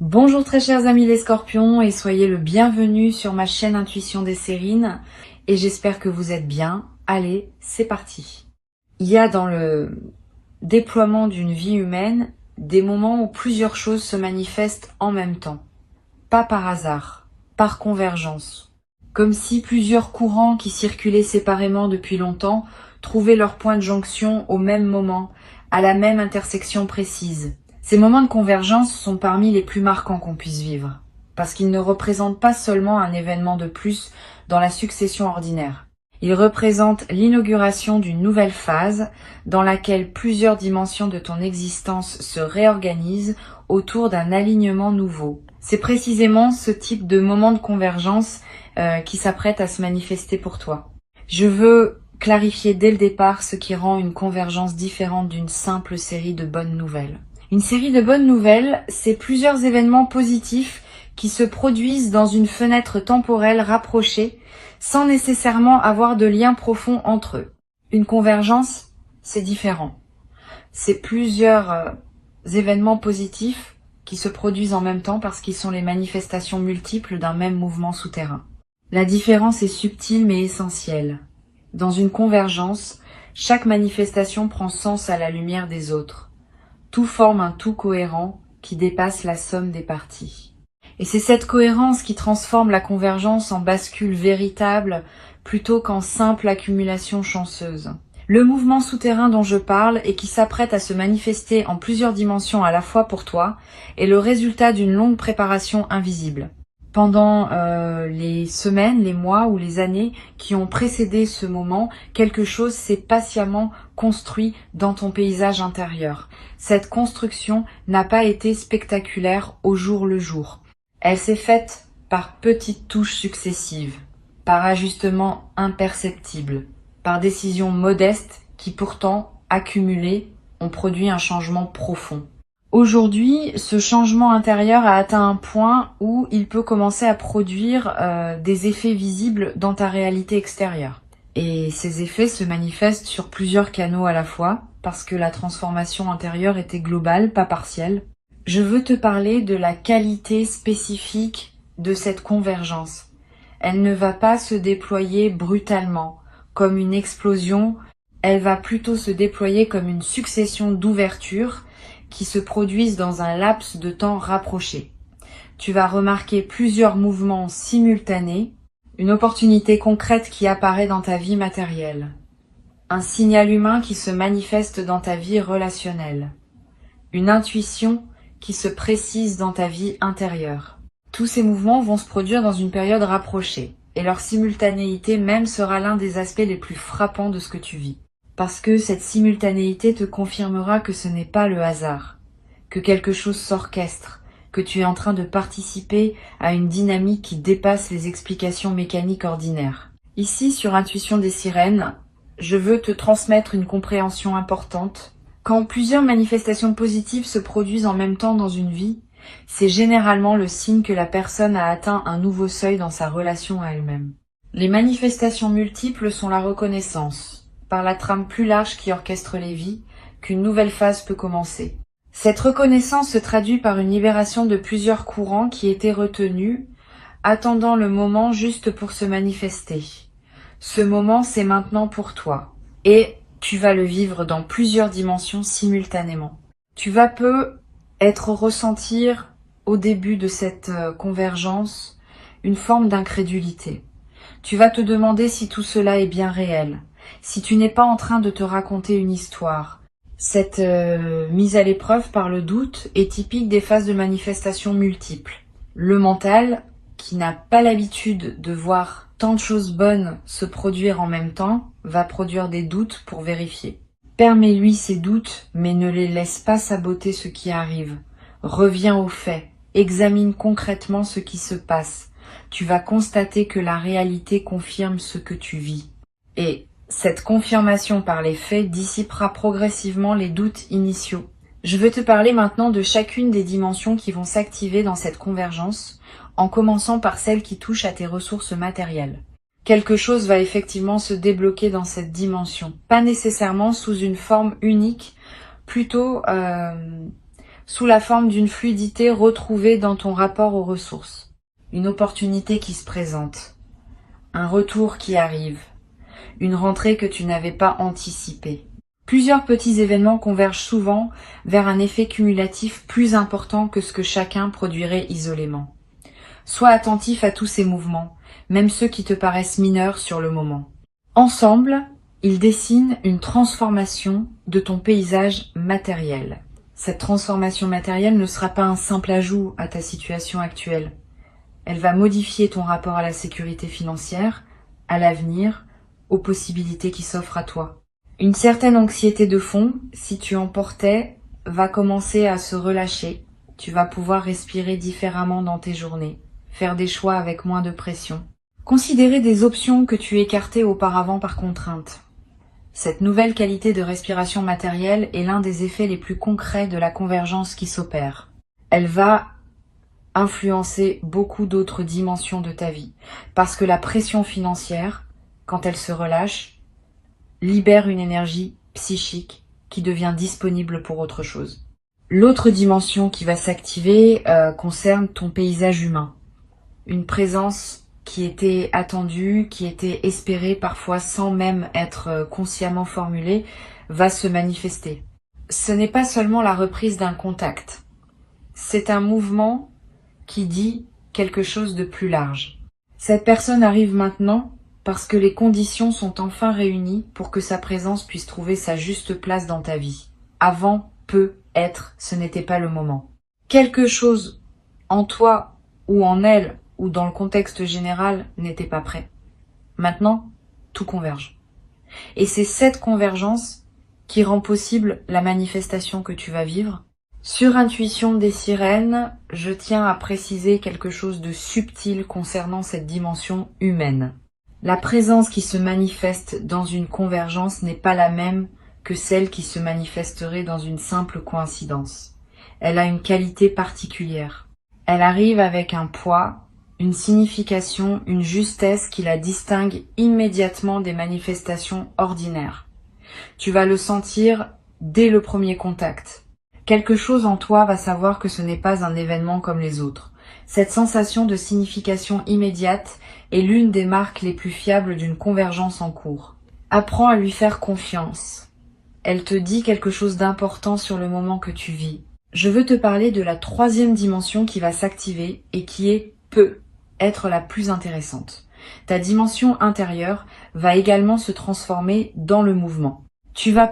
Bonjour très chers amis les scorpions et soyez le bienvenu sur ma chaîne Intuition des Sérines et j'espère que vous êtes bien. Allez, c'est parti. Il y a dans le déploiement d'une vie humaine des moments où plusieurs choses se manifestent en même temps. Pas par hasard, par convergence. Comme si plusieurs courants qui circulaient séparément depuis longtemps trouvaient leur point de jonction au même moment, à la même intersection précise. Ces moments de convergence sont parmi les plus marquants qu'on puisse vivre, parce qu'ils ne représentent pas seulement un événement de plus dans la succession ordinaire. Ils représentent l'inauguration d'une nouvelle phase dans laquelle plusieurs dimensions de ton existence se réorganisent autour d'un alignement nouveau. C'est précisément ce type de moment de convergence qui s'apprête à se manifester pour toi. Je veux clarifier dès le départ ce qui rend une convergence différente d'une simple série de bonnes nouvelles. Une série de bonnes nouvelles, c'est plusieurs événements positifs qui se produisent dans une fenêtre temporelle rapprochée sans nécessairement avoir de lien profond entre eux. Une convergence, c'est différent. C'est plusieurs événements positifs qui se produisent en même temps parce qu'ils sont les manifestations multiples d'un même mouvement souterrain. La différence est subtile mais essentielle. Dans une convergence, chaque manifestation prend sens à la lumière des autres. Tout forme un tout cohérent qui dépasse la somme des parties. Et c'est cette cohérence qui transforme la convergence en bascule véritable plutôt qu'en simple accumulation chanceuse. Le mouvement souterrain dont je parle et qui s'apprête à se manifester en plusieurs dimensions à la fois pour toi est le résultat d'une longue préparation invisible. Pendant les semaines, les mois ou les années qui ont précédé ce moment, quelque chose s'est patiemment construit dans ton paysage intérieur. Cette construction n'a pas été spectaculaire au jour le jour. Elle s'est faite par petites touches successives, par ajustements imperceptibles, par décisions modestes qui pourtant, accumulées, ont produit un changement profond. Aujourd'hui, ce changement intérieur a atteint un point où il peut commencer à produire des effets visibles dans ta réalité extérieure. Et ces effets se manifestent sur plusieurs canaux à la fois, parce que la transformation intérieure était globale, pas partielle. Je veux te parler de la qualité spécifique de cette convergence. Elle ne va pas se déployer brutalement, comme une explosion, elle va plutôt se déployer comme une succession d'ouvertures qui se produisent dans un laps de temps rapproché. Tu vas remarquer plusieurs mouvements simultanés, une opportunité concrète qui apparaît dans ta vie matérielle, un signal humain qui se manifeste dans ta vie relationnelle, une intuition qui se précise dans ta vie intérieure. Tous ces mouvements vont se produire dans une période rapprochée, et leur simultanéité même sera l'un des aspects les plus frappants de ce que tu vis. Parce que cette simultanéité te confirmera que ce n'est pas le hasard, que quelque chose s'orchestre, que tu es en train de participer à une dynamique qui dépasse les explications mécaniques ordinaires. Ici, sur Intuition des Sirènes, je veux te transmettre une compréhension importante. Quand plusieurs manifestations positives se produisent en même temps dans une vie, c'est généralement le signe que la personne a atteint un nouveau seuil dans sa relation à elle-même. Les manifestations multiples sont la reconnaissance, par la trame plus large qui orchestre les vies, qu'une nouvelle phase peut commencer. Cette reconnaissance se traduit par une libération de plusieurs courants qui étaient retenus, attendant le moment juste pour se manifester. Ce moment, c'est maintenant pour toi, et tu vas le vivre dans plusieurs dimensions simultanément. Tu vas ressentir au début de cette convergence une forme d'incrédulité. Tu vas te demander si tout cela est bien réel, si tu n'es pas en train de te raconter une histoire. Cette mise à l'épreuve par le doute est typique des phases de manifestation multiples. Le mental, qui n'a pas l'habitude de voir tant de choses bonnes se produire en même temps, va produire des doutes pour vérifier. Permets-lui ces doutes, mais ne les laisse pas saboter ce qui arrive. Reviens aux faits, examine concrètement ce qui se passe. Tu vas constater que la réalité confirme ce que tu vis. Et cette confirmation par les faits dissipera progressivement les doutes initiaux. Je veux te parler maintenant de chacune des dimensions qui vont s'activer dans cette convergence, en commençant par celle qui touche à tes ressources matérielles. Quelque chose va effectivement se débloquer dans cette dimension, pas nécessairement sous une forme unique, plutôt sous la forme d'une fluidité retrouvée dans ton rapport aux ressources. Une opportunité qui se présente, un retour qui arrive, une rentrée que tu n'avais pas anticipée. Plusieurs petits événements convergent souvent vers un effet cumulatif plus important que ce que chacun produirait isolément. Sois attentif à tous ces mouvements, même ceux qui te paraissent mineurs sur le moment. Ensemble, ils dessinent une transformation de ton paysage matériel. Cette transformation matérielle ne sera pas un simple ajout à ta situation actuelle. Elle va modifier ton rapport à la sécurité financière, à l'avenir, aux possibilités qui s'offrent à toi. Une certaine anxiété de fond, si tu en portais, va commencer à se relâcher. Tu vas pouvoir respirer différemment dans tes journées, faire des choix avec moins de pression. Considérer des options que tu écartais auparavant par contrainte. Cette nouvelle qualité de respiration matérielle est l'un des effets les plus concrets de la convergence qui s'opère. Elle va influencer beaucoup d'autres dimensions de ta vie, parce que la pression financière, quand elle se relâche, libère une énergie psychique qui devient disponible pour autre chose. L'autre dimension qui va s'activer concerne ton paysage humain. Une présence qui était attendue, qui était espérée parfois sans même être consciemment formulée, va se manifester. Ce n'est pas seulement la reprise d'un contact. C'est un mouvement qui dit quelque chose de plus large. Cette personne arrive maintenant parce que les conditions sont enfin réunies pour que sa présence puisse trouver sa juste place dans ta vie. Avant, peut-être, ce n'était pas le moment. Quelque chose en toi ou en elle ou dans le contexte général n'était pas prêt. Maintenant, tout converge. Et c'est cette convergence qui rend possible la manifestation que tu vas vivre. Sur Intuition des sirènes, je tiens à préciser quelque chose de subtil concernant cette dimension humaine. La présence qui se manifeste dans une convergence n'est pas la même que celle qui se manifesterait dans une simple coïncidence. Elle a une qualité particulière. Elle arrive avec un poids, une signification, une justesse qui la distingue immédiatement des manifestations ordinaires. Tu vas le sentir dès le premier contact. Quelque chose en toi va savoir que ce n'est pas un événement comme les autres. Cette sensation de signification immédiate est l'une des marques les plus fiables d'une convergence en cours. Apprends à lui faire confiance. Elle te dit quelque chose d'important sur le moment que tu vis. Je veux te parler de la troisième dimension qui va s'activer et qui peut être la plus intéressante. Ta dimension intérieure va également se transformer dans le mouvement. Tu vas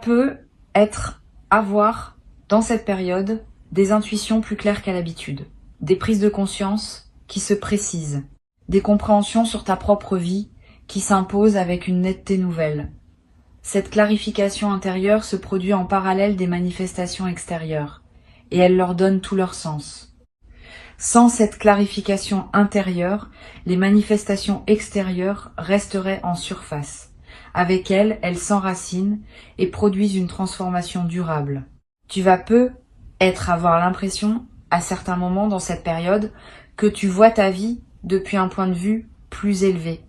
avoir dans cette période des intuitions plus claires qu'à l'habitude, des prises de conscience qui se précisent, des compréhensions sur ta propre vie qui s'imposent avec une netteté nouvelle. Cette clarification intérieure se produit en parallèle des manifestations extérieures, et elle leur donne tout leur sens. Sans cette clarification intérieure, les manifestations extérieures resteraient en surface. Avec elles, elles s'enracinent et produisent une transformation durable. Tu vas avoir l'impression, à certains moments dans cette période, que tu vois ta vie depuis un point de vue plus élevé,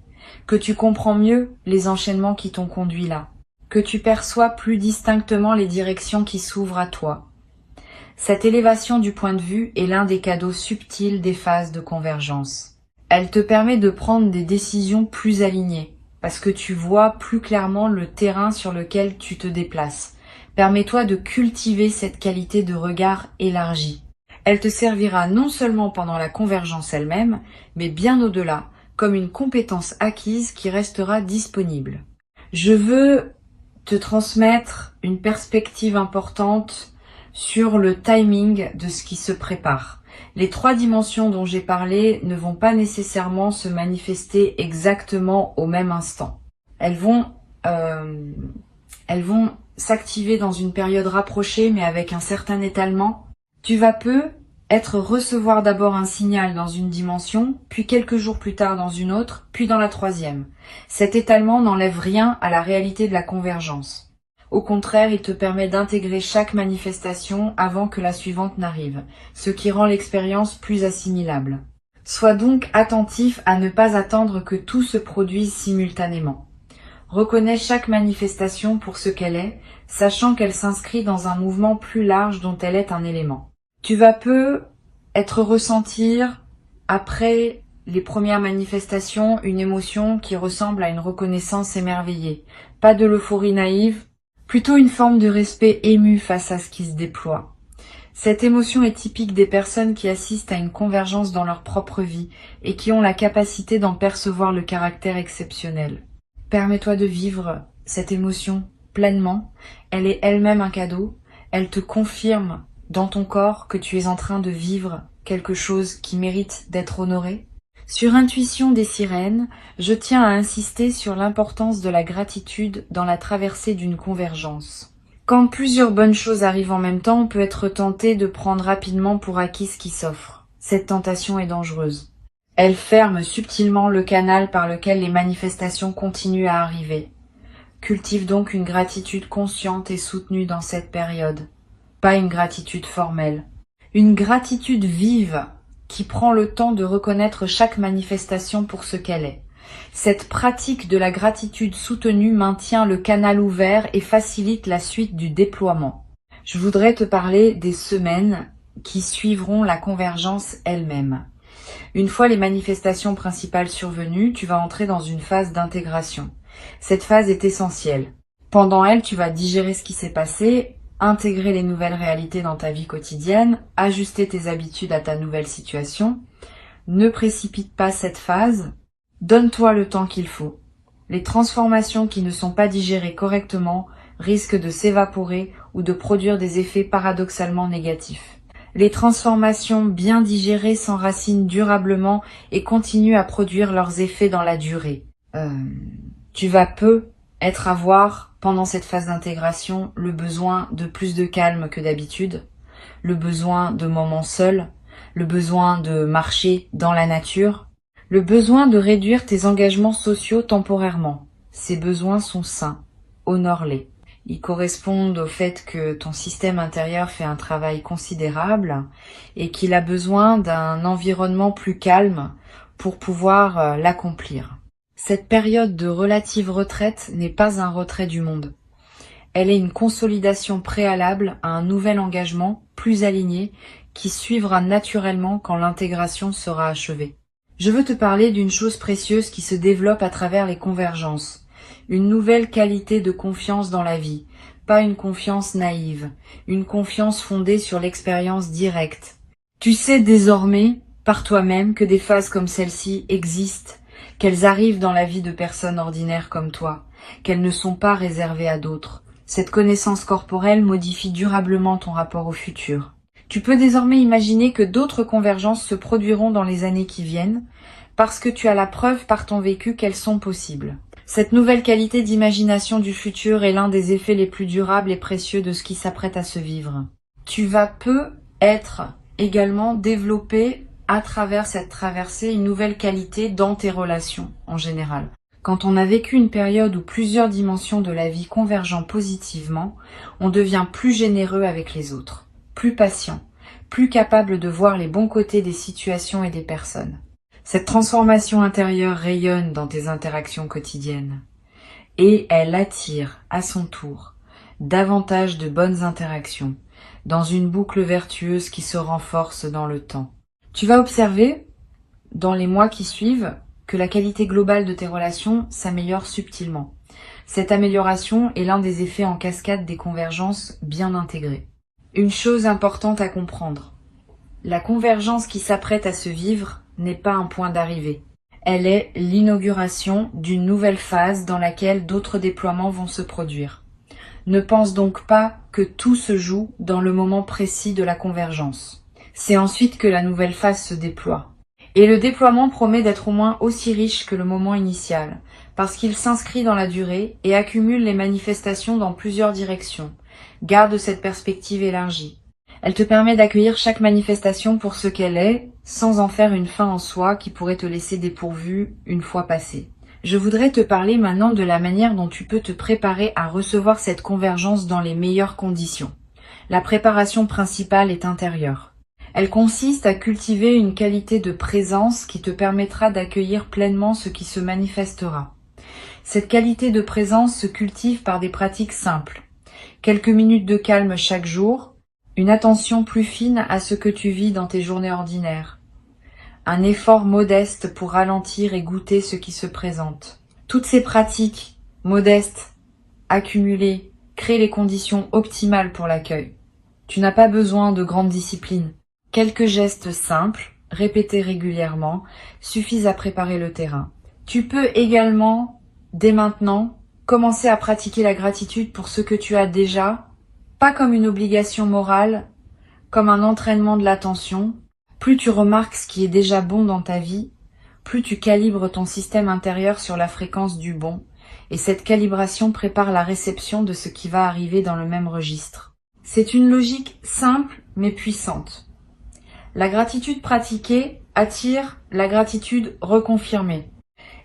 que tu comprends mieux les enchaînements qui t'ont conduit là, que tu perçois plus distinctement les directions qui s'ouvrent à toi. Cette élévation du point de vue est l'un des cadeaux subtils des phases de convergence. Elle te permet de prendre des décisions plus alignées, parce que tu vois plus clairement le terrain sur lequel tu te déplaces. Permets-toi de cultiver cette qualité de regard élargi. Elle te servira non seulement pendant la convergence elle-même, mais bien au-delà, comme une compétence acquise qui restera disponible. Je veux te transmettre une perspective importante sur le timing de ce qui se prépare. Les trois dimensions dont j'ai parlé ne vont pas nécessairement se manifester exactement au même instant. Elles vont s'activer dans une période rapprochée mais avec un certain étalement. Tu vas recevoir d'abord un signal dans une dimension, puis quelques jours plus tard dans une autre, puis dans la troisième. Cet étalement n'enlève rien à la réalité de la convergence. Au contraire, il te permet d'intégrer chaque manifestation avant que la suivante n'arrive, ce qui rend l'expérience plus assimilable. Sois donc attentif à ne pas attendre que tout se produise simultanément. Reconnais chaque manifestation pour ce qu'elle est, sachant qu'elle s'inscrit dans un mouvement plus large dont elle est un élément. Tu vas peu être ressentir, après les premières manifestations, une émotion qui ressemble à une reconnaissance émerveillée. Pas de l'euphorie naïve, plutôt une forme de respect ému face à ce qui se déploie. Cette émotion est typique des personnes qui assistent à une convergence dans leur propre vie et qui ont la capacité d'en percevoir le caractère exceptionnel. Permets-toi de vivre cette émotion pleinement. Elle est elle-même un cadeau. Elle te confirme dans ton corps que tu es en train de vivre quelque chose qui mérite d'être honoré. Sur Intuition des sirènes, je tiens à insister sur l'importance de la gratitude dans la traversée d'une convergence. Quand plusieurs bonnes choses arrivent en même temps, on peut être tenté de prendre rapidement pour acquis ce qui s'offre. Cette tentation est dangereuse. Elle ferme subtilement le canal par lequel les manifestations continuent à arriver. Cultive donc une gratitude consciente et soutenue dans cette période. Pas une gratitude formelle. Une gratitude vive qui prend le temps de reconnaître chaque manifestation pour ce qu'elle est. Cette pratique de la gratitude soutenue maintient le canal ouvert et facilite la suite du déploiement. Je voudrais te parler des semaines qui suivront la convergence elle-même. Une fois les manifestations principales survenues, tu vas entrer dans une phase d'intégration. Cette phase est essentielle. Pendant elle, tu vas digérer ce qui s'est passé, intégrer les nouvelles réalités dans ta vie quotidienne, ajuster tes habitudes à ta nouvelle situation. Ne précipite pas cette phase. Donne-toi le temps qu'il faut. Les transformations qui ne sont pas digérées correctement risquent de s'évaporer ou de produire des effets paradoxalement négatifs. Les transformations bien digérées s'enracinent durablement et continuent à produire leurs effets dans la durée. Tu vas peu être à voir, pendant cette phase d'intégration, le besoin de plus de calme que d'habitude, le besoin de moments seuls, le besoin de marcher dans la nature, le besoin de réduire tes engagements sociaux temporairement. Ces besoins sont sains. Honore-les. Ils correspondent au fait que ton système intérieur fait un travail considérable et qu'il a besoin d'un environnement plus calme pour pouvoir l'accomplir. Cette période de relative retraite n'est pas un retrait du monde. Elle est une consolidation préalable à un nouvel engagement plus aligné qui suivra naturellement quand l'intégration sera achevée. Je veux te parler d'une chose précieuse qui se développe à travers les convergences. Une nouvelle qualité de confiance dans la vie. Pas une confiance naïve. Une confiance fondée sur l'expérience directe. Tu sais désormais, par toi-même, que des phases comme celle-ci existent, qu'elles arrivent dans la vie de personnes ordinaires comme toi, qu'elles ne sont pas réservées à d'autres. Cette connaissance corporelle modifie durablement ton rapport au futur. Tu peux désormais imaginer que d'autres convergences se produiront dans les années qui viennent, parce que tu as la preuve par ton vécu qu'elles sont possibles. Cette nouvelle qualité d'imagination du futur est l'un des effets les plus durables et précieux de ce qui s'apprête à se vivre. Tu vas peu être également développé à travers cette traversée une nouvelle qualité dans tes relations en général. Quand on a vécu une période où plusieurs dimensions de la vie convergent positivement, on devient plus généreux avec les autres, plus patient, plus capable de voir les bons côtés des situations et des personnes. Cette transformation intérieure rayonne dans tes interactions quotidiennes et elle attire à son tour davantage de bonnes interactions dans une boucle vertueuse qui se renforce dans le temps. Tu vas observer, dans les mois qui suivent, que la qualité globale de tes relations s'améliore subtilement. Cette amélioration est l'un des effets en cascade des convergences bien intégrées. Une chose importante à comprendre, la convergence qui s'apprête à se vivre n'est pas un point d'arrivée. Elle est l'inauguration d'une nouvelle phase dans laquelle d'autres déploiements vont se produire. Ne pense donc pas que tout se joue dans le moment précis de la convergence. C'est ensuite que la nouvelle phase se déploie. Et le déploiement promet d'être au moins aussi riche que le moment initial, parce qu'il s'inscrit dans la durée et accumule les manifestations dans plusieurs directions. Garde cette perspective élargie. Elle te permet d'accueillir chaque manifestation pour ce qu'elle est, sans en faire une fin en soi qui pourrait te laisser dépourvu une fois passée. Je voudrais te parler maintenant de la manière dont tu peux te préparer à recevoir cette convergence dans les meilleures conditions. La préparation principale est intérieure. Elle consiste à cultiver une qualité de présence qui te permettra d'accueillir pleinement ce qui se manifestera. Cette qualité de présence se cultive par des pratiques simples. Quelques minutes de calme chaque jour, une attention plus fine à ce que tu vis dans tes journées ordinaires, un effort modeste pour ralentir et goûter ce qui se présente. Toutes ces pratiques modestes, accumulées, créent les conditions optimales pour l'accueil. Tu n'as pas besoin de grande discipline. Quelques gestes simples, répétés régulièrement, suffisent à préparer le terrain. Tu peux également, dès maintenant, commencer à pratiquer la gratitude pour ce que tu as déjà, pas comme une obligation morale, comme un entraînement de l'attention. Plus tu remarques ce qui est déjà bon dans ta vie, plus tu calibres ton système intérieur sur la fréquence du bon, et cette calibration prépare la réception de ce qui va arriver dans le même registre. C'est une logique simple mais puissante. La gratitude pratiquée attire la gratitude reconfirmée.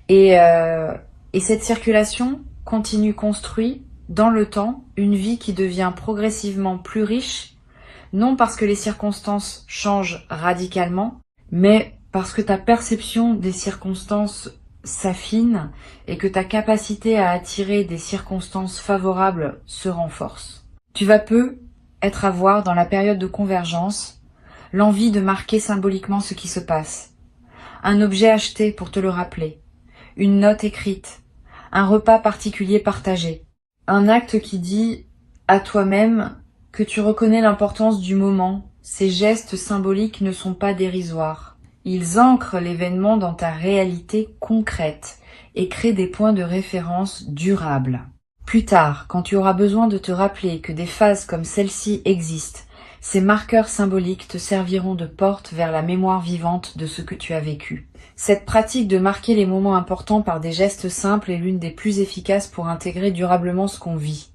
Et cette circulation continue construit dans le temps une vie qui devient progressivement plus riche, non parce que les circonstances changent radicalement, mais parce que ta perception des circonstances s'affine et que ta capacité à attirer des circonstances favorables se renforce. Tu vas peu être à voir dans la période de convergence l'envie de marquer symboliquement ce qui se passe. Un objet acheté pour te le rappeler, une note écrite, un repas particulier partagé, un acte qui dit à toi-même que tu reconnais l'importance du moment. Ces gestes symboliques ne sont pas dérisoires. Ils ancrent l'événement dans ta réalité concrète et créent des points de référence durables. Plus tard, quand tu auras besoin de te rappeler que des phases comme celle-ci existent, ces marqueurs symboliques te serviront de porte vers la mémoire vivante de ce que tu as vécu. Cette pratique de marquer les moments importants par des gestes simples est l'une des plus efficaces pour intégrer durablement ce qu'on vit.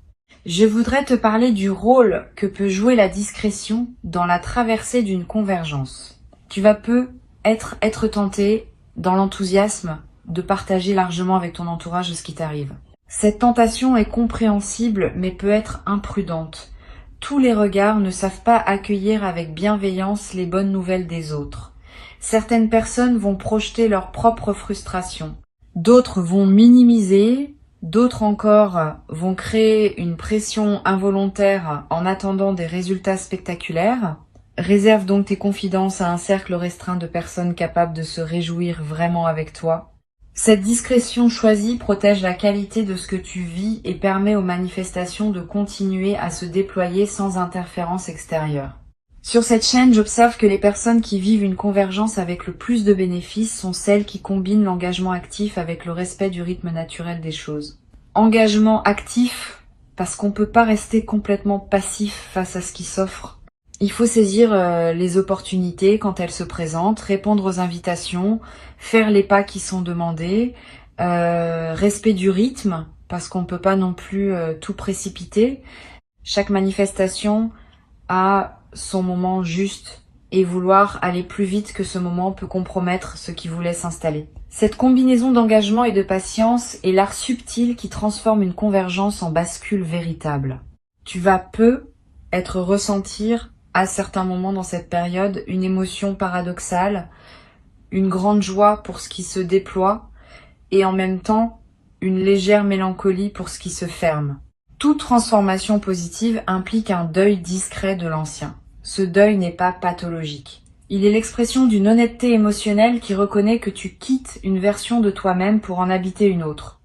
Je voudrais te parler du rôle que peut jouer la discrétion dans la traversée d'une convergence. Tu vas peu être tenté, dans l'enthousiasme, de partager largement avec ton entourage ce qui t'arrive. Cette tentation est compréhensible mais peut être imprudente. Tous les regards ne savent pas accueillir avec bienveillance les bonnes nouvelles des autres. Certaines personnes vont projeter leur propre frustration. D'autres vont minimiser, d'autres encore vont créer une pression involontaire en attendant des résultats spectaculaires. Réserve donc tes confidences à un cercle restreint de personnes capables de se réjouir vraiment avec toi. Cette discrétion choisie protège la qualité de ce que tu vis et permet aux manifestations de continuer à se déployer sans interférence extérieure. Sur cette chaîne, j'observe que les personnes qui vivent une convergence avec le plus de bénéfices sont celles qui combinent l'engagement actif avec le respect du rythme naturel des choses. Engagement actif, parce qu'on ne peut pas rester complètement passif face à ce qui s'offre. Il faut saisir les opportunités quand elles se présentent, répondre aux invitations, faire les pas qui sont demandés, respect du rythme, parce qu'on ne peut pas non plus tout précipiter. Chaque manifestation a son moment juste et vouloir aller plus vite que ce moment peut compromettre ce qui voulait s'installer. Cette combinaison d'engagement et de patience est l'art subtil qui transforme une convergence en bascule véritable. Tu vas peu ressentir à certains moments dans cette période une émotion paradoxale, une grande joie pour ce qui se déploie et en même temps une légère mélancolie pour ce qui se ferme. Toute transformation positive implique un deuil discret de l'ancien. Ce deuil n'est pas pathologique. Il est l'expression d'une honnêteté émotionnelle qui reconnaît que tu quittes une version de toi-même pour en habiter une autre.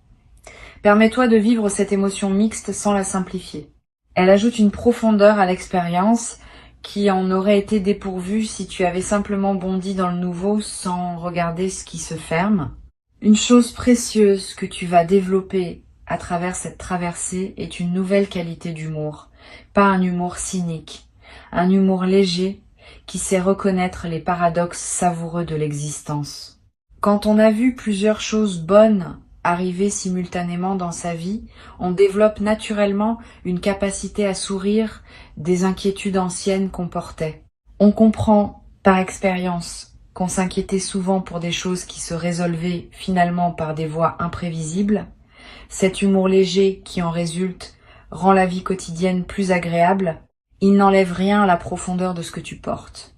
Permets-toi de vivre cette émotion mixte sans la simplifier. Elle ajoute une profondeur à l'expérience qui en aurait été dépourvue si tu avais simplement bondi dans le nouveau sans regarder ce qui se ferme. Une chose précieuse que tu vas développer à travers cette traversée est une nouvelle qualité d'humour, pas un humour cynique, un humour léger qui sait reconnaître les paradoxes savoureux de l'existence. Quand on a vu plusieurs choses bonnes arriver simultanément dans sa vie, on développe naturellement une capacité à sourire des inquiétudes anciennes qu'on portait. On comprend par expérience qu'on s'inquiétait souvent pour des choses qui se résolvaient finalement par des voies imprévisibles. Cet humour léger qui en résulte rend la vie quotidienne plus agréable. Il n'enlève rien à la profondeur de ce que tu portes.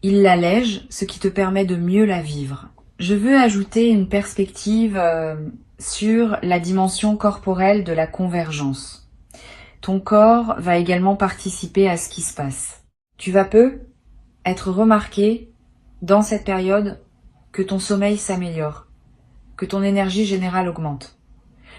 Il l'allège, ce qui te permet de mieux la vivre. Je veux ajouter une perspective sur la dimension corporelle de la convergence. Ton corps va également participer à ce qui se passe. Tu vas peu être remarqué dans cette période que ton sommeil s'améliore, que ton énergie générale augmente,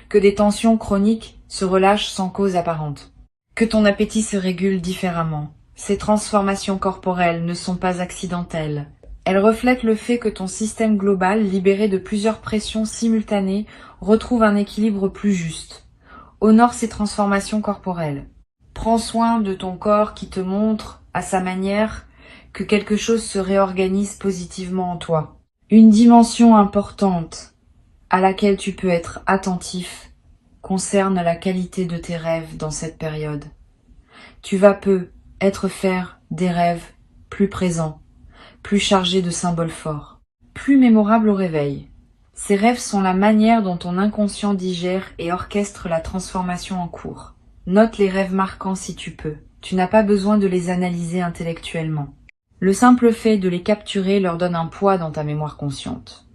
que des tensions chroniques se relâchent sans cause apparente, que ton appétit se régule différemment. Ces transformations corporelles ne sont pas accidentelles. Elles reflètent le fait que ton système global, libéré de plusieurs pressions simultanées, retrouve un équilibre plus juste. Honore ces transformations corporelles. Prends soin de ton corps qui te montre, à sa manière, que quelque chose se réorganise positivement en toi. Une dimension importante à laquelle tu peux être attentif concerne la qualité de tes rêves dans cette période. Tu vas peu faire des rêves plus présents, plus chargés de symboles forts, plus mémorables au réveil. Ces rêves sont la manière dont ton inconscient digère et orchestre la transformation en cours. Note les rêves marquants si tu peux. Tu n'as pas besoin de les analyser intellectuellement. Le simple fait de les capturer leur donne un poids dans ta mémoire consciente.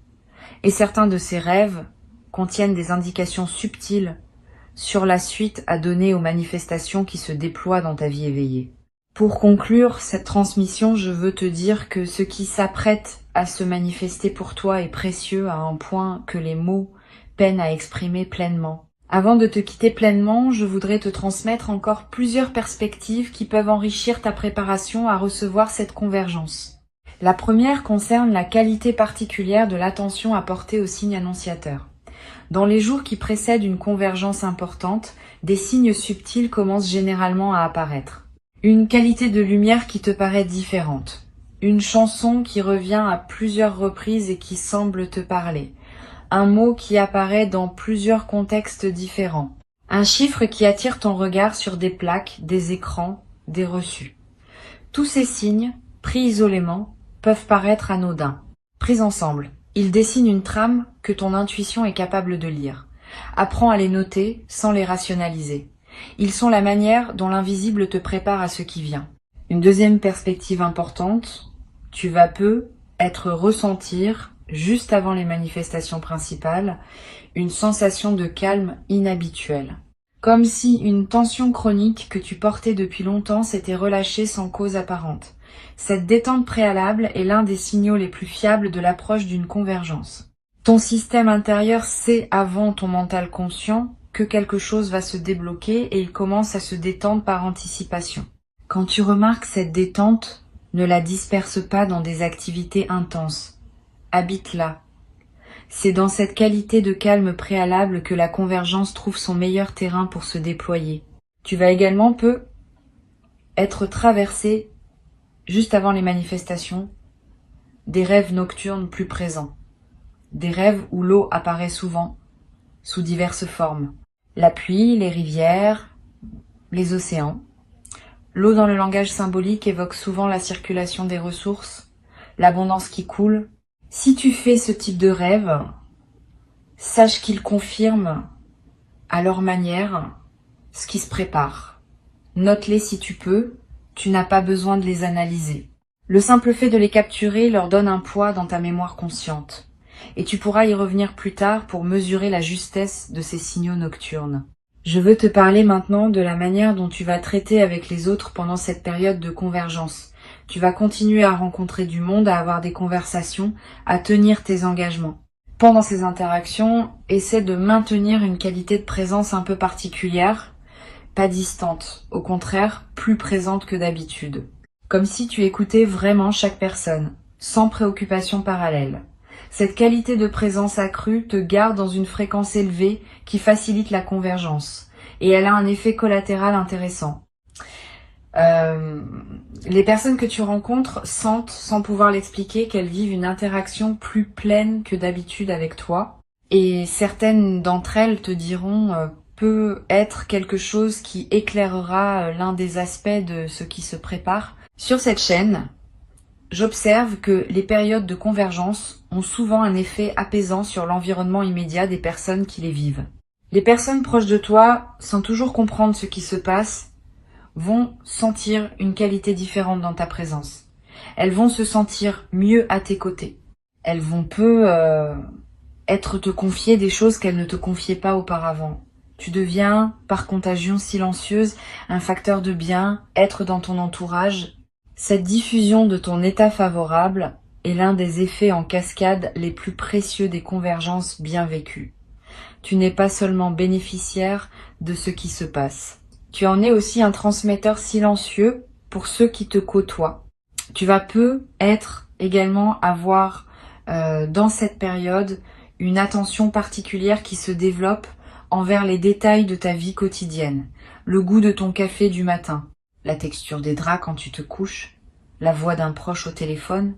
Et certains de ces rêves contiennent des indications subtiles sur la suite à donner aux manifestations qui se déploient dans ta vie éveillée. Pour conclure cette transmission, je veux te dire que ce qui s'apprête à se manifester pour toi est précieux à un point que les mots peinent à exprimer pleinement. Avant de te quitter pleinement, je voudrais te transmettre encore plusieurs perspectives qui peuvent enrichir ta préparation à recevoir cette convergence. La première concerne la qualité particulière de l'attention apportée aux signes annonciateurs. Dans les jours qui précèdent une convergence importante, des signes subtils commencent généralement à apparaître. Une qualité de lumière qui te paraît différente. Une chanson qui revient à plusieurs reprises et qui semble te parler. Un mot qui apparaît dans plusieurs contextes différents. Un chiffre qui attire ton regard sur des plaques, des écrans, des reçus. Tous ces signes, pris isolément, peuvent paraître anodins. Pris ensemble, ils dessinent une trame que ton intuition est capable de lire. Apprends à les noter sans les rationaliser. Ils sont la manière dont l'invisible te prépare à ce qui vient. Une deuxième perspective importante, tu vas peu ressentir, juste avant les manifestations principales, une sensation de calme inhabituelle. Comme si une tension chronique que tu portais depuis longtemps s'était relâchée sans cause apparente. Cette détente préalable est l'un des signaux les plus fiables de l'approche d'une convergence. Ton système intérieur sait avant ton mental conscient que quelque chose va se débloquer et il commence à se détendre par anticipation. Quand tu remarques cette détente, ne la disperse pas dans des activités intenses. Habite-la. C'est dans cette qualité de calme préalable que la convergence trouve son meilleur terrain pour se déployer. Tu vas également être traversé, juste avant les manifestations, des rêves nocturnes plus présents. Des rêves où l'eau apparaît souvent, sous diverses formes. La pluie, les rivières, les océans. L'eau dans le langage symbolique évoque souvent la circulation des ressources, l'abondance qui coule. Si tu fais ce type de rêve, sache qu'ils confirment, à leur manière, ce qui se prépare. Note-les si tu peux, tu n'as pas besoin de les analyser. Le simple fait de les capturer leur donne un poids dans ta mémoire consciente. Et tu pourras y revenir plus tard pour mesurer la justesse de ces signaux nocturnes. Je veux te parler maintenant de la manière dont tu vas traiter avec les autres pendant cette période de convergence. Tu vas continuer à rencontrer du monde, à avoir des conversations, à tenir tes engagements. Pendant ces interactions, essaie de maintenir une qualité de présence un peu particulière, pas distante, au contraire, plus présente que d'habitude. Comme si tu écoutais vraiment chaque personne, sans préoccupation parallèle. Cette qualité de présence accrue te garde dans une fréquence élevée qui facilite la convergence. Et elle a un effet collatéral intéressant. Les personnes que tu rencontres sentent, sans pouvoir l'expliquer, qu'elles vivent une interaction plus pleine que d'habitude avec toi. Et certaines d'entre elles te diront peut être quelque chose qui éclairera l'un des aspects de ce qui se prépare. Sur cette chaîne, j'observe que les périodes de convergence ont souvent un effet apaisant sur l'environnement immédiat des personnes qui les vivent. Les personnes proches de toi, sans toujours comprendre ce qui se passe, vont sentir une qualité différente dans ta présence. Elles vont se sentir mieux à tes côtés. Elles vont te confier des choses qu'elles ne te confiaient pas auparavant. Tu deviens, par contagion silencieuse, un facteur de bien, être dans ton entourage. Cette diffusion de ton état favorable est l'un des effets en cascade les plus précieux des convergences bien vécues. Tu n'es pas seulement bénéficiaire de ce qui se passe. Tu en es aussi un transmetteur silencieux pour ceux qui te côtoient. Tu vas être également avoir dans cette période une attention particulière qui se développe envers les détails de ta vie quotidienne. Le goût de ton café du matin, la texture des draps quand tu te couches, la voix d'un proche au téléphone.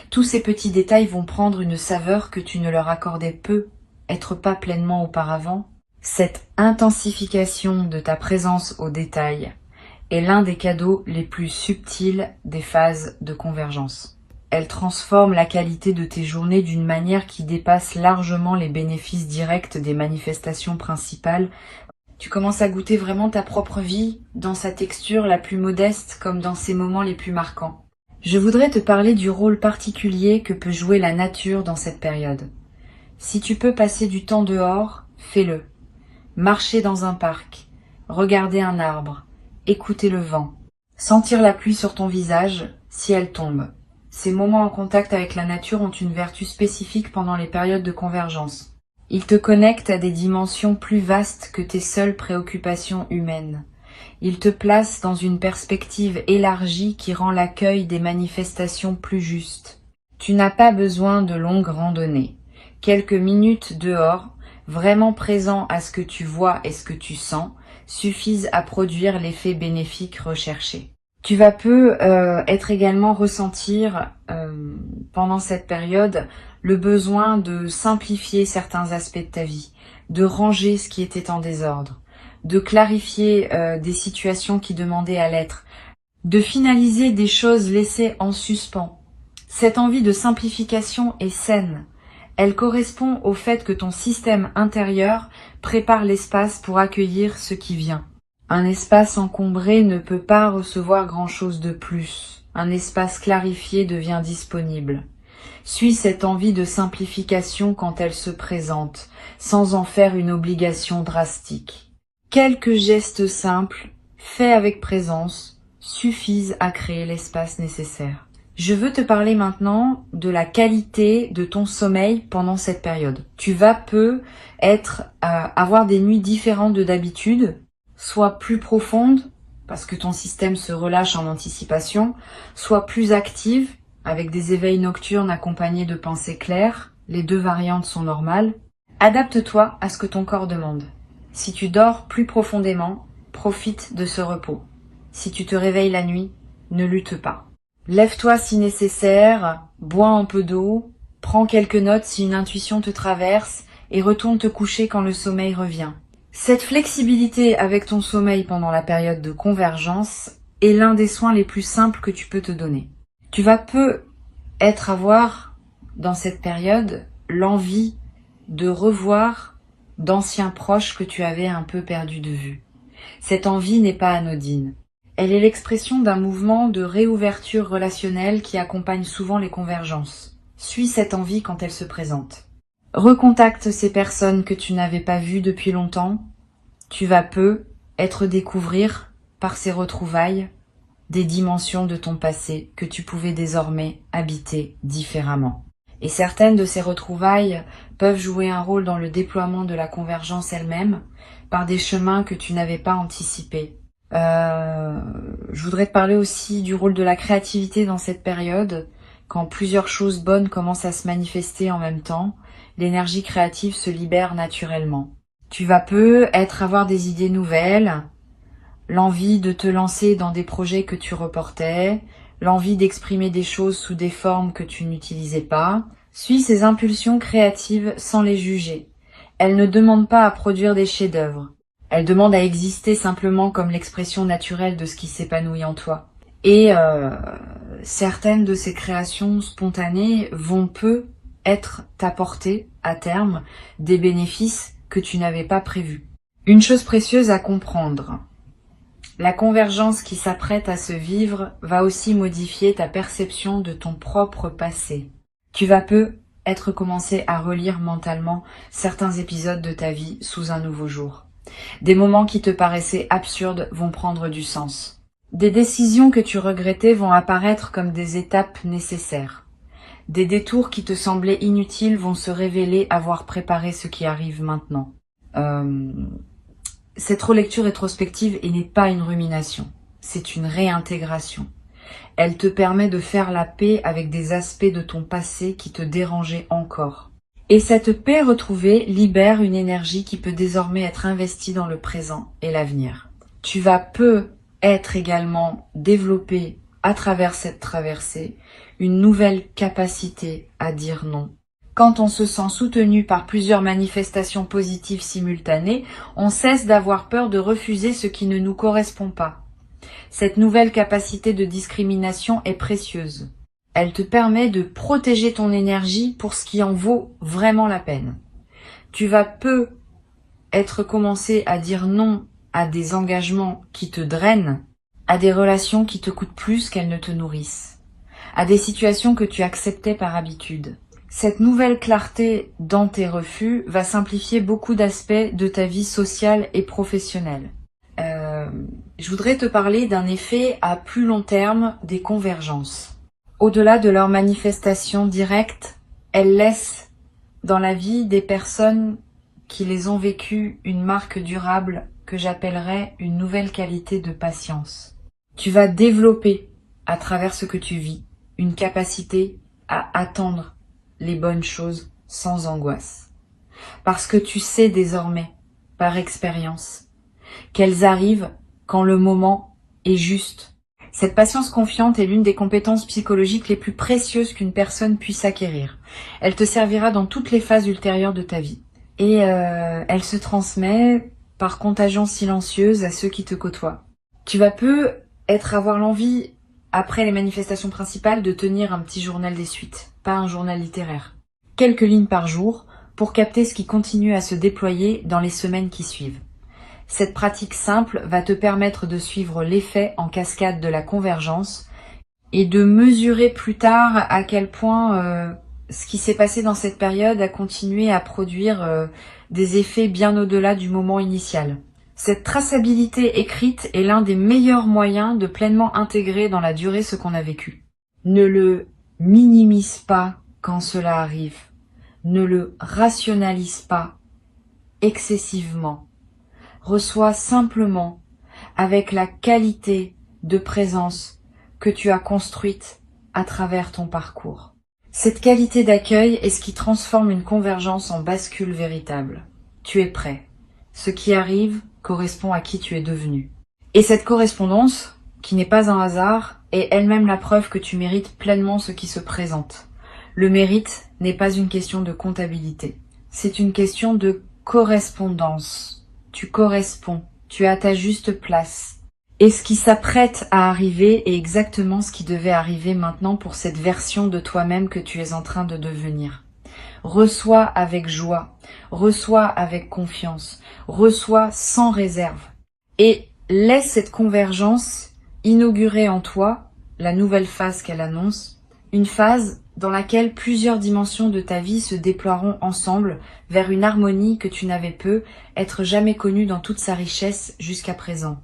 Tous ces petits détails vont prendre une saveur que tu ne leur accordais peu, être pas pleinement auparavant. Cette intensification de ta présence aux détails est l'un des cadeaux les plus subtils des phases de convergence. Elle transforme la qualité de tes journées d'une manière qui dépasse largement les bénéfices directs des manifestations principales. Tu commences à goûter vraiment ta propre vie dans sa texture la plus modeste comme dans ses moments les plus marquants. Je voudrais te parler du rôle particulier que peut jouer la nature dans cette période. Si tu peux passer du temps dehors, fais-le. Marcher dans un parc, regarder un arbre, écouter le vent, sentir la pluie sur ton visage si elle tombe. Ces moments en contact avec la nature ont une vertu spécifique pendant les périodes de convergence. Ils te connectent à des dimensions plus vastes que tes seules préoccupations humaines. Ils te placent dans une perspective élargie qui rend l'accueil des manifestations plus juste. Tu n'as pas besoin de longues randonnées. Quelques minutes dehors, vraiment présent à ce que tu vois et ce que tu sens, suffisent à produire l'effet bénéfique recherché. Tu vas être également ressentir pendant cette période le besoin de simplifier certains aspects de ta vie, de ranger ce qui était en désordre, de clarifier des situations qui demandaient à l'être, de finaliser des choses laissées en suspens. Cette envie de simplification est saine. Elle correspond au fait que ton système intérieur prépare l'espace pour accueillir ce qui vient. Un espace encombré ne peut pas recevoir grand-chose de plus. Un espace clarifié devient disponible. Suis cette envie de simplification quand elle se présente, sans en faire une obligation drastique. Quelques gestes simples, faits avec présence, suffisent à créer l'espace nécessaire. Je veux te parler maintenant de la qualité de ton sommeil pendant cette période. Tu vas avoir des nuits différentes de d'habitude, soit plus profondes, parce que ton système se relâche en anticipation, soit plus active, avec des éveils nocturnes accompagnés de pensées claires. Les deux variantes sont normales. Adapte-toi à ce que ton corps demande. Si tu dors plus profondément, profite de ce repos. Si tu te réveilles la nuit, ne lutte pas. Lève-toi si nécessaire, bois un peu d'eau, prends quelques notes si une intuition te traverse et retourne te coucher quand le sommeil revient. Cette flexibilité avec ton sommeil pendant la période de convergence est l'un des soins les plus simples que tu peux te donner. Tu vas avoir dans cette période l'envie de revoir d'anciens proches que tu avais un peu perdus de vue. Cette envie n'est pas anodine. Elle est l'expression d'un mouvement de réouverture relationnelle qui accompagne souvent les convergences. Suis cette envie quand elle se présente. Recontacte ces personnes que tu n'avais pas vues depuis longtemps. Tu vas découvrir, par ces retrouvailles, des dimensions de ton passé que tu pouvais désormais habiter différemment. Et certaines de ces retrouvailles peuvent jouer un rôle dans le déploiement de la convergence elle-même, par des chemins que tu n'avais pas anticipés. Je voudrais te parler aussi du rôle de la créativité dans cette période. Quand plusieurs choses bonnes commencent à se manifester en même temps, l'énergie créative se libère naturellement. Tu vas avoir des idées nouvelles, l'envie de te lancer dans des projets que tu reportais, l'envie d'exprimer des choses sous des formes que tu n'utilisais pas. Suis ces impulsions créatives sans les juger. Elles ne demandent pas à produire des chefs-d'œuvre. Elles demandent à exister simplement comme l'expression naturelle de ce qui s'épanouit en toi. Et certaines de ces créations spontanées vont t'apporter à terme des bénéfices que tu n'avais pas prévus. Une chose précieuse à comprendre. La convergence qui s'apprête à se vivre va aussi modifier ta perception de ton propre passé. Tu vas commencer à relire mentalement certains épisodes de ta vie sous un nouveau jour. Des moments qui te paraissaient absurdes vont prendre du sens. Des décisions que tu regrettais vont apparaître comme des étapes nécessaires. Des détours qui te semblaient inutiles vont se révéler avoir préparé ce qui arrive maintenant. Cette relecture rétrospective n'est pas une rumination, c'est une réintégration. Elle te permet de faire la paix avec des aspects de ton passé qui te dérangeaient encore. Et cette paix retrouvée libère une énergie qui peut désormais être investie dans le présent et l'avenir. Tu vas peut-être également développer à travers cette traversée une nouvelle capacité à dire non. Quand on se sent soutenu par plusieurs manifestations positives simultanées, on cesse d'avoir peur de refuser ce qui ne nous correspond pas. Cette nouvelle capacité de discrimination est précieuse. Elle te permet de protéger ton énergie pour ce qui en vaut vraiment la peine. Tu vas peut-être commencer à dire non à des engagements qui te drainent, à des relations qui te coûtent plus qu'elles ne te nourrissent, à des situations que tu acceptais par habitude. Cette nouvelle clarté dans tes refus va simplifier beaucoup d'aspects de ta vie sociale et professionnelle. Je voudrais te parler d'un effet à plus long terme des convergences. Au-delà de leur manifestation directe, elles laissent dans la vie des personnes qui les ont vécues une marque durable que j'appellerais une nouvelle qualité de patience. Tu vas développer, à travers ce que tu vis, une capacité à attendre les bonnes choses sans angoisse. Parce que tu sais désormais, par expérience, qu'elles arrivent quand le moment est juste. Cette patience confiante est l'une des compétences psychologiques les plus précieuses qu'une personne puisse acquérir. Elle te servira dans toutes les phases ultérieures de ta vie. Et elle se transmet par contagion silencieuse à ceux qui te côtoient. Tu vas peut-être avoir l'envie, après les manifestations principales, de tenir un petit journal des suites, pas un journal littéraire. Quelques lignes par jour pour capter ce qui continue à se déployer dans les semaines qui suivent. Cette pratique simple va te permettre de suivre l'effet en cascade de la convergence et de mesurer plus tard à quel point ce qui s'est passé dans cette période a continué à produire des effets bien au-delà du moment initial. Cette traçabilité écrite est l'un des meilleurs moyens de pleinement intégrer dans la durée ce qu'on a vécu. Ne le minimise pas quand cela arrive. Ne le rationalise pas excessivement. Reçois simplement avec la qualité de présence que tu as construite à travers ton parcours. Cette qualité d'accueil est ce qui transforme une convergence en bascule véritable. Tu es prêt. Ce qui arrive correspond à qui tu es devenu. Et cette correspondance, qui n'est pas un hasard, est elle-même la preuve que tu mérites pleinement ce qui se présente. Le mérite n'est pas une question de comptabilité. C'est une question de correspondance. Tu corresponds, tu as ta juste place. Et ce qui s'apprête à arriver est exactement ce qui devait arriver maintenant pour cette version de toi-même que tu es en train de devenir. Reçois avec joie, reçois avec confiance, reçois sans réserve. Et laisse cette convergence inaugurer en toi la nouvelle phase qu'elle annonce, une phase dans laquelle plusieurs dimensions de ta vie se déploieront ensemble vers une harmonie que tu n'avais peut-être jamais connue dans toute sa richesse jusqu'à présent.